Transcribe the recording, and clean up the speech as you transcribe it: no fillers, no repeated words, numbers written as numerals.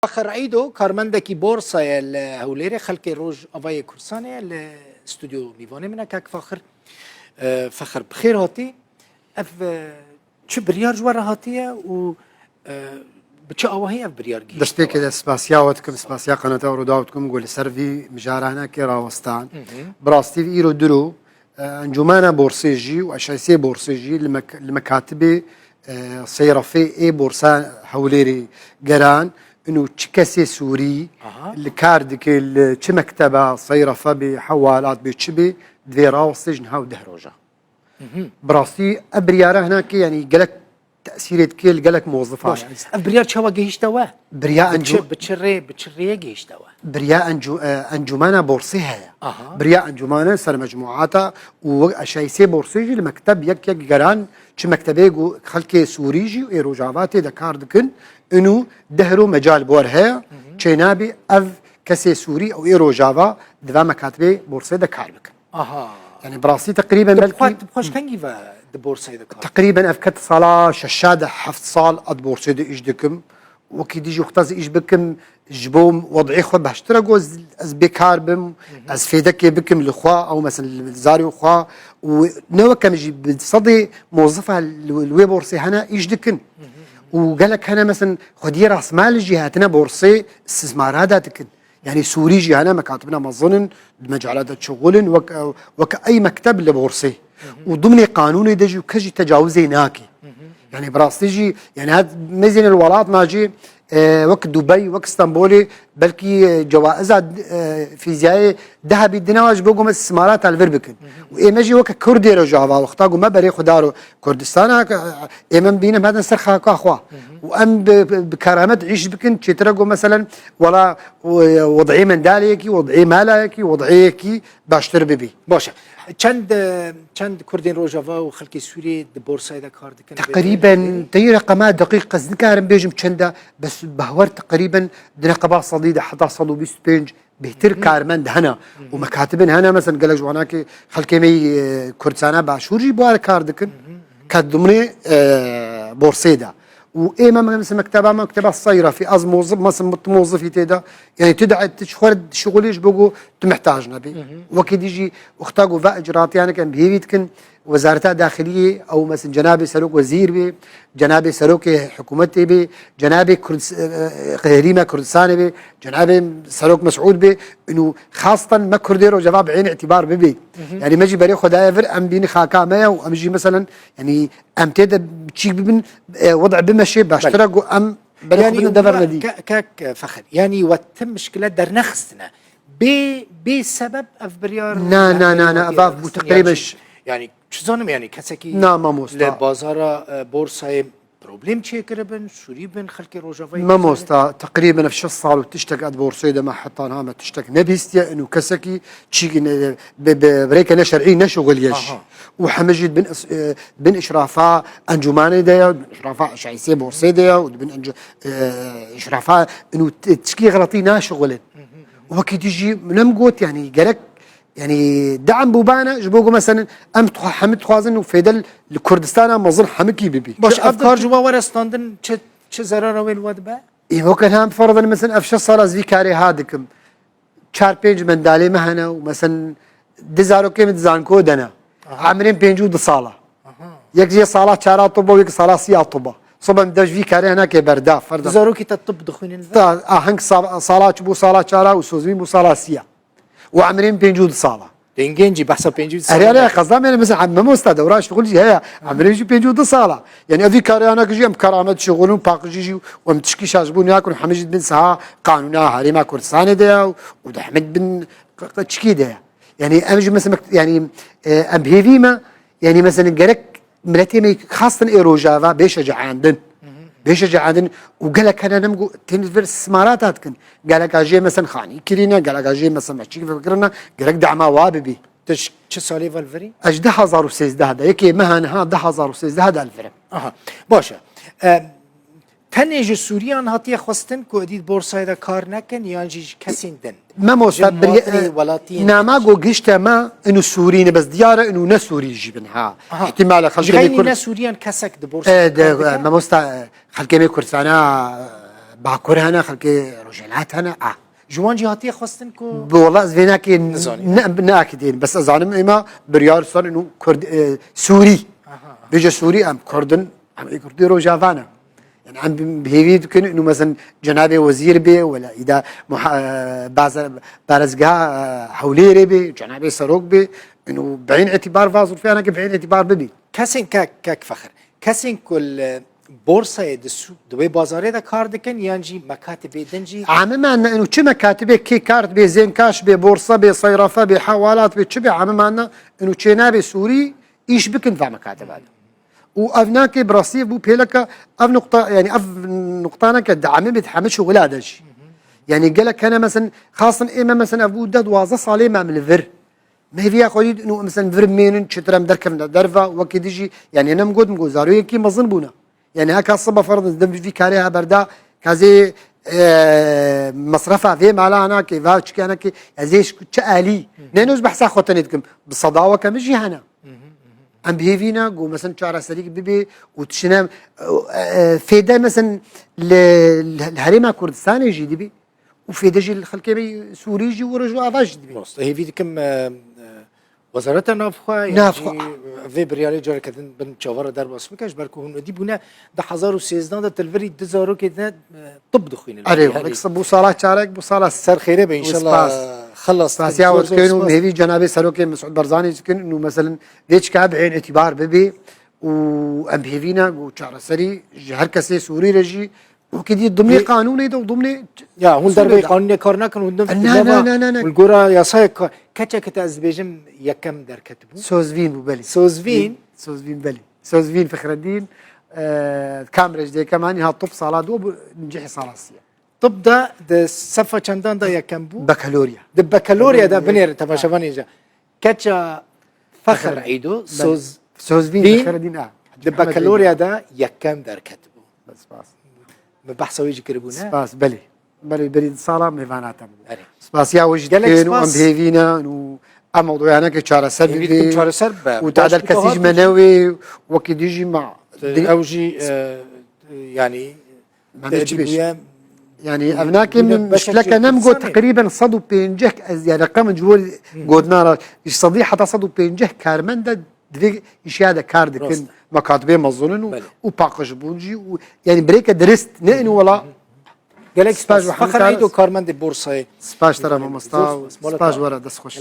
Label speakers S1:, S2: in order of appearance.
S1: آخر عيدو كارمندكي بورصة الهوليري خلقي روج أفاي كورساني الاستوديو ميفاني منك هاك فخر بخير هاتي اف چه بريار جوارا هاتيه و بچه آواهی اف بريار گیشت
S2: دشتی که اسپاسیاوتکم اسپاسیا قناة وروداوتکم قول سرفي مجارهنا كي راوستان براستي في إيرو درو انجمانا بورسيجي وأشاسية بورسيجي المكاتب صيرفي اي بورصة هوليري قران انه تشكسي سوري الكاردك تش مكتبه صيرفه بحوالات بتشبي دفيرا والسجن هاو دهروجه براستي ابرياره هناك يعني قالك تاثيرت كيل قالك موظفه
S1: بريار شوا جيشتوا
S2: بريا انجو
S1: بتشري جيشتوا
S2: بريا انجمانا بورصيها بريا انجمانا سر مجموعاتها واشيسي بورصيجي المكتب يك قران تش مكتبه خلكي سوريجي وايروجافاتي دكاردكن انه دهرو مجال بورها تشينابي اف كسي سوري او ايرو جافا دفا مكاتبه بورصه دكار بك يعني براسي تقريبا
S1: بلكي خوش كان جيفا بورصه دكار
S2: تقريبا افكت صلاه ششاده حفت صال اد بورصه ايش دكم وكي ديجي وقتاز ايش بكم جبوم وضعي خو باشترقوا از بكار بم از فيدك بكم لخوا او مثلا زاري وخوا ونو كم يجي بصدي موظفها الويب بورصه هنا ايش دكن وقال لك هنا مثلا خدي راس مال جهاتنا بورصه استثمارات تكن يعني سوري جهانا مكاتبنا مظن مجالات شغل وكأي مكتب لبورصه وضمن قانون يدجي وكجي تجاوزي ناكي يعني براستيجي يعني هذا مزين الولات ماجي وك دبي وك اسطنبولي بلكي جوائز فيزيائي ذهبي ديناج بقوم استثمارات على الفربكن وايماجي وك كردي رجعوا واختاقوا ما بري خدارو كردستان ايمن بينهم هذا سرخه اخوا وام بكرامه عيش بكن تشترقوا مثلا ولا وضعي من داليكي وضعي مالكي وضعيكي باشتر ببي
S1: باشا چند كردين روجافا وخلكي سوري بورصه دكار دكن
S2: تقريبا تي رقمات دقيقه ذكر بيجم چندا بس بهور تقريبا رقبات صديده حتى صلوا بيسبينج بهتر كارمند هنا ومكاتبن هنا مثلا قال لك جواناكي خلكي مي كردستانا باشورجي بوار كاردكن كدمني بورصيدا وايما مثلا مكتبه الصيره في از موظف مثلا موظفي تيدا يعني تدعي تشخرد شغليش بقوا محتاجنا بي وكي يجي اختاقوا فا اجراءات يعني كان بيتكن وزارة داخلية او مثلا جنابي سلوك وزير بي جنابي سلوك حكومتي بي جنابي غيريما كردستاني بي جنابي سلوك مسعود بي انه خاصة ما كرديرو جواب بعين اعتبار ببي يعني ما جي بري خدايا فر ام بيني خاكا مايا وام جي مثلا يعني ام تيدا تشيك ببن وضع بمشي باشترقوا ام
S1: يعني كاك فخر يعني وتم مشكلة در نخستنا بسبب افبريار
S2: نا افاف تقريبا
S1: يعني شو زانم يعني كسكي
S2: نا ما موستا
S1: لبازار بورصة بروبليم تشيكر بن سوري بن خلكي روجافاي
S2: ما موستا تقريبا في شو صار وتشتك اد بورصة ما حتى ما تشتك نبيستيا انه كسكي تشي بريكه شرعي نشغل يش وحمجد بن اشرافا انجمان ديا بن اشرافا شعيسي بورصة ديا وبن اشرافا انه تشكي غلطي ناشغل وكي تجي نمقوت يعني قالك يعني دعم بوبانا جبوكو مثلا حمد خوازن وفيدل لكردستان مظن حمكي ببي
S1: باش افكار جوا ورا ستاندن چه ضرر ويل ود با
S2: هو كان هم فرضا مثلا افش صار از كاري هادكم 4 5 من دالي مهنا ومثلا دزارو كيم دزانكو دنا عامرين بينجو دصاله يك صاله 4 طوبه ويك صاله 6 طوبه صبا مداش في كاري هناك بردا فرضا
S1: دزارو كي تطب دخوين
S2: هنك صاله بو صاله 4 وسوزين بو صاله 6 وعامرين بينجود صاله
S1: دينجي بحسب بينجود صاله
S2: لا قصدي انا مثلا عم مستعد دوران شغل جي هي عامرين بينجود صاله يعني افي كاري انا كجي ام كرامه شغلون باقجي ومتشكي شاجبون ياكل حميد بن سها قانونا حريمه كردستان ده ودحمد بن تشكي ده يعني امجي مثلا يعني ام هيفيما يعني مثلا جرك ملاتي خاصه ايروجافا بيشجع عندن وقال لك انا نمقو تنفر استثمارات كن قال لك اجي مثلا خاني كرينا قال لك اجي مثلا ماشي فكرنا قال لك دعما واببي
S1: تش سالي فالفري
S2: اج 10016 هذا يكي مهن ها 10016 هذا الفرم
S1: باشا تنج سوريان هاتي خواستن كو اديد بورصه دا كار نكن يانجي كسين دن
S2: ما مستبري نما جو قشت ما انه سوريين بس دياره انه نسوري جبنها احتمال
S1: خلك نسوريان كسك د بورصه
S2: ما مست خلك كردستان باكور هنا خلكي رجالات هنا
S1: جوان جهاتي خواستن كو
S2: والله زيناكي
S1: نزاني.
S2: ناكدين بس ازانم اما بريار صار انه كرد سوري بيجي سوري ام كردن ام كردي روجافانا يعني عم بهيفي يمكن انه مثلا جنابي وزير بي ولا اذا بارزقها حوليري بي جنابي سروق بي انه بعين اعتبار فازر فيها بعين اعتبار ببي
S1: كسين كاك فخر كسين كل بورصة دسو دوي بازاري دا كار دكن يانجي مكاتب دنجي
S2: عم معنا انه شو مكاتبه كي كارت بي زين كاش بي بورصه بي صيرفه بي حوالات بي شبه عم معنا انه شنابي سوري ايش بكن في مكاتب هذا وافناك براسيف بو بيلك اف نقطه يعني اف نقطانا كدعم بتحمش ولادش يعني قال لك انا مثلا خاصه اما مثلا ابو داد واز صالي مع الفر ما هي فيها قولي انه مثلا فر مين شترم دركم درفا وكي يجي يعني انا مقول زارو كي مظن بونا يعني هكا الصبا فرض دم في كاريها بردا كازي مصرفها في مالا انا كي فاوتش كان كي ازيش تشالي نانوز بحسا خوتنيتكم بالصداوه كمجي هنا ام بهيفينا جو مثلا شعر سريك بيبي وتشنام فيدا مثلا الهريمه كردستان يجي دبي وفيدا جي الخلكي سوري يجي ورجوا افاج دبي
S1: هي في كم وزارة نافخوا
S2: نافخوا.
S1: في بريالي جاري كذن بن شوارع در باس مكاش بركو هون دي بنا ده 2013 ده تلفري دزارو كده طب دخين
S2: اري ولك صبو صالات شارك بو صالات
S1: سر خيره ان شاء الله خلص
S2: بس يا كانوا هذي جنابي سلوكي مسعود برزاني كان انه مثلا ليش كاب عين اعتبار ببي وام بيفينا وشعر سري هركسي سوري رجي وكدي ضمني قانوني ده وضمني
S1: يا هون دربي قانوني كارنا كان هون
S2: لا
S1: والجورا يا سايك كاتشا كتا ازبيجم يكم در كتبو
S2: سوزفين وبلي
S1: سوزفين
S2: بلي سوزفين فخر الدين كامرج دي كمان ها طب صالات دو نجح صالاسيه
S1: طب ده الصفة چندان ده يكم بو
S2: بكالوريا
S1: ده بكالوريا ده بنير تماشافاني جا كاتشا فخر عيدو
S2: سوزفين فخر الدين
S1: ده بكالوريا ده يكم در كتبو
S2: بس
S1: بحث ويجي كربونا
S2: سباس بلي صالة ميفاناتا سباس يا وجد كانوا ام بهيفينا انه الموضوع انا كشارة سربي وتعدل كسيج منوي وكي يجي مع
S1: اوجي يعني
S2: يعني ابناك من مشكلك نمجو تقريبا صدو بينجك يعني رقم جول جودنا صديق حتى صدو بينجك كارمندا دفي اشياء كاردكن مكاتبه مظنن وباقش بونجي يعني بريك درست نئن ولا
S1: قالك فخر عيدو كارمند بورصه
S2: سباش ترى مصطفى سباش ورا دس خوش